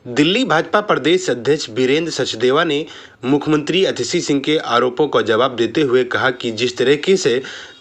दिल्ली भाजपा प्रदेश अध्यक्ष बीरेंद्र सचदेवा ने मुख्यमंत्री अतिशी सिंह के आरोपों का जवाब देते हुए कहा कि जिस तरीके से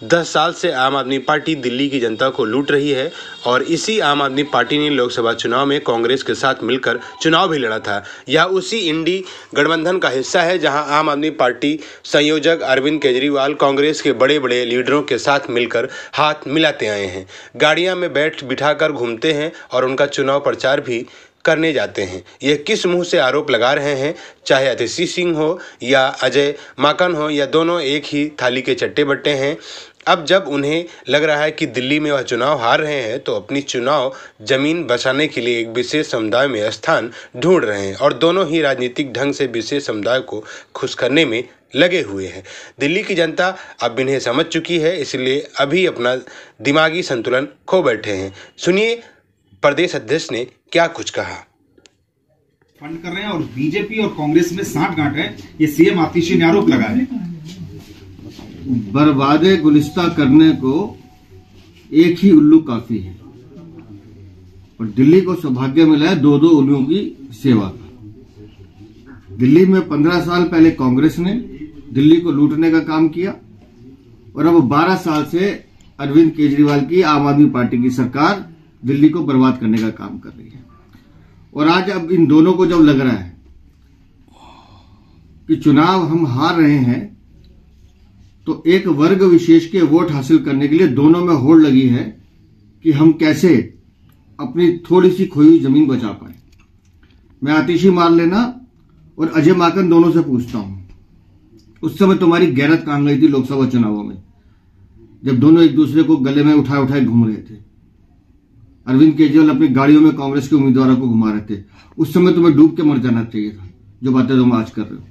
10 साल से आम आदमी पार्टी दिल्ली की जनता को लूट रही है और इसी आम आदमी पार्टी ने लोकसभा चुनाव में कांग्रेस के साथ मिलकर चुनाव भी लड़ा था। यह उसी इंडी गठबंधन का हिस्सा है जहां आम आदमी पार्टी संयोजक अरविंद केजरीवाल कांग्रेस के बड़े बड़े लीडरों के साथ मिलकर हाथ मिलाते आए हैं, गाड़ियां में बिठाकर घूमते हैं और उनका चुनाव प्रचार भी करने जाते हैं। यह किस मुंह से आरोप लगा रहे हैं, चाहे अतिशी सिंह हो या अजय माकन हो, या दोनों एक ही थाली के चट्टे बट्टे हैं। अब जब उन्हें लग रहा है कि दिल्ली में वह चुनाव हार रहे हैं तो अपनी चुनाव जमीन बचाने के लिए एक विशेष समुदाय में स्थान ढूंढ रहे हैं और दोनों ही राजनीतिक ढंग से विशेष समुदाय को खुश करने में लगे हुए हैं। दिल्ली की जनता अब इन्हें समझ चुकी है, इसलिए अभी अपना दिमागी संतुलन खो बैठे हैं। सुनिए प्रदेश अध्यक्ष ने क्या कुछ कहा। फंड कर रहे हैं और बीजेपी और कांग्रेस में साठगांठ है, ये सीएम आतिशी ने आरोप लगाया है। बर्बादे गुलिस्ता करने को एक ही उल्लू काफी है और दिल्ली को सौभाग्य मिला है दो उल्लुओं की सेवा का। दिल्ली में 15 साल पहले कांग्रेस ने दिल्ली को लूटने का काम किया और अब 12 साल से अरविंद केजरीवाल की आम आदमी पार्टी की सरकार दिल्ली को बर्बाद करने का काम कर रही है। और आज अब इन दोनों को जब लग रहा है कि चुनाव हम हार रहे हैं तो एक वर्ग विशेष के वोट हासिल करने के लिए दोनों में होड़ लगी है कि हम कैसे अपनी थोड़ी सी खोई हुई जमीन बचा पाए। मैं आतिशी मार लेना और अजय माकन दोनों से पूछता हूं, उस समय तुम्हारी गैरत कहां गई थी लोकसभा चुनावों में, जब दोनों एक दूसरे को गले में उठाए उठाए घूम रहे थे। अरविंद केजरीवाल अपनी गाड़ियों में कांग्रेस के उम्मीदवारों को घुमा रहे थे। उस समय तुम्हें डूब के मर जाना चाहिए था, जो बातें तुम आज कर रहे हो।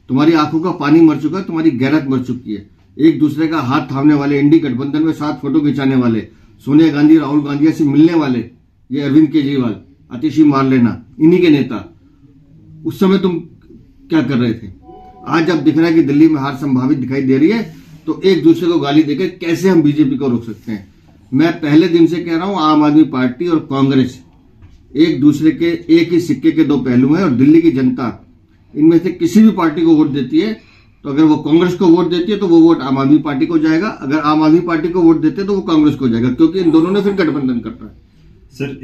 तुम्हारी आंखों का पानी मर चुका है, तुम्हारी गैरत मर चुकी है। एक दूसरे का हाथ थामने वाले, इंडी गठबंधन में साथ फोटो खिंचाने वाले, सोनिया गांधी राहुल गांधी से मिलने वाले, ये अरविंद केजरीवाल, आतिशी मार लेना, इन्हीं के नेता। उस समय तुम क्या कर रहे थे? आज जब दिख रहा है कि दिल्ली में हार संभावित दिखाई दे रही है तो एक दूसरे को गाली देकर कैसे हम बीजेपी को रोक सकते हैं? मैं पहले दिन से कह रहा हूं, आम आदमी पार्टी और कांग्रेस एक दूसरे के एक ही सिक्के के दो पहलू हैं और दिल्ली की जनता इनमें से किसी भी पार्टी को वोट देती है तो अगर वो कांग्रेस को वोट देती है तो वो वोट आम आदमी पार्टी को जाएगा, अगर आम आदमी पार्टी को वोट देते हैं तो वो कांग्रेस को जाएगा, क्योंकि इन दोनों ने फिर गठबंधन करना है। सर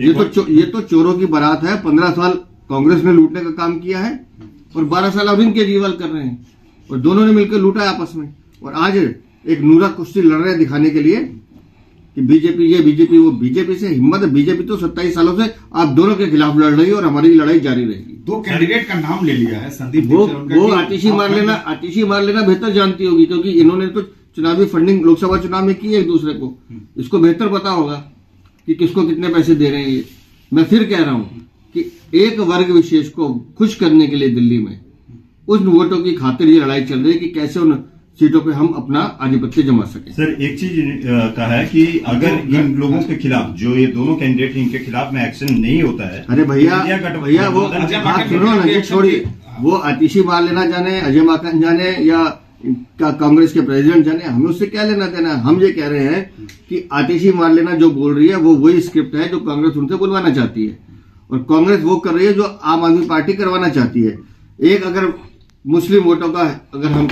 ये तो चोरों की बारात है। 15 साल कांग्रेस ने लूटने का काम किया है और 12 साल अरविंद केजरीवाल कर रहे हैं और दोनों ने मिलकर लूटा है आपस में। और आज एक नूरा कुश्ती लड़ रहे हैं दिखाने के लिए कि बीजेपी ये बीजेपी वो। बीजेपी से हिम्मत है, बीजेपी तो 27 सालों से आप दोनों के खिलाफ लड़ रही है और हमारी लड़ाई जारी रहेगी। 2 कैंडिडेट का नाम ले लिया है संदीप। वो आतिशी मार लेना बेहतर जानती होगी, क्योंकि इन्होंने तो चुनावी फंडिंग लोकसभा चुनाव में की है एक दूसरे को। इसको बेहतर पता होगा कि किसको कितने पैसे दे रहे हैं। मैं फिर कह रहा हूं कि एक वर्ग विशेष को खुश करने के लिए दिल्ली में उन वोटों की खातिर ये लड़ाई चल रही है कि कैसे उन सीटों पे हम अपना आधिपत्य जमा सके। सर एक चीज कहा है कि अगर इन लोगों के खिलाफ, जो ये दोनों कैंडिडेट इनके खिलाफ में एक्शन नहीं होता है, अरे भैया वो सुनो ना, ये छोड़िए, वो आतिशी मार लेना जाने, अजय माकन जाने या कांग्रेस के प्रेसिडेंट जाने, हमें उससे क्या लेना देना। हम ये कह रहे हैं कि आतिशी मार लेना जो बोल रही है वो वही स्क्रिप्ट है जो कांग्रेस उनसे बुलवाना चाहती है और कांग्रेस वो कर रही है जो आम आदमी पार्टी करवाना चाहती है। एक अगर मुस्लिम वोटों का अगर हम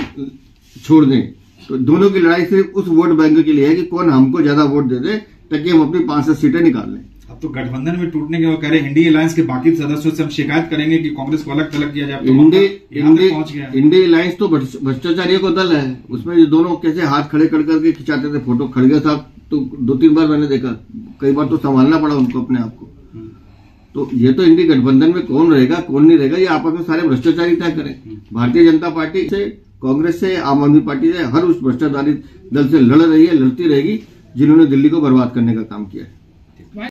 छोड़ दें तो दोनों की लड़ाई सिर्फ उस वोट बैंक के लिए है कि कौन हमको ज्यादा वोट दे दे ताकि हम अपनी 5-7 सीटें निकाल लें। अब तो गठबंधन में टूटने के वो कह रहे हैं इंडी अलायंस के बाकी सदस्यों से हम शिकायत करेंगे कि कांग्रेस को अलग थलग किया जाए। इंडी अलायंस तो भ्रष्टाचारियों को दल है, उसमें ये दोनों कैसे हाथ खड़े कर करके खिंचाते थे फोटो। खड़गे साहब तो 2-3 बार मैंने देखा, कई बार तो संभालना पड़ा उनको अपने आप को। तो ये तो इंडी गठबंधन में कौन रहेगा कौन नहीं रहेगा ये आपस में सारे भ्रष्टाचारी तय करें। भारतीय जनता पार्टी से, कांग्रेस से, आम आदमी पार्टी से, हर उस भ्रष्टाचारी दल से लड़ रही है, लड़ती रहेगी जिन्होंने दिल्ली को बर्बाद करने का काम किया है।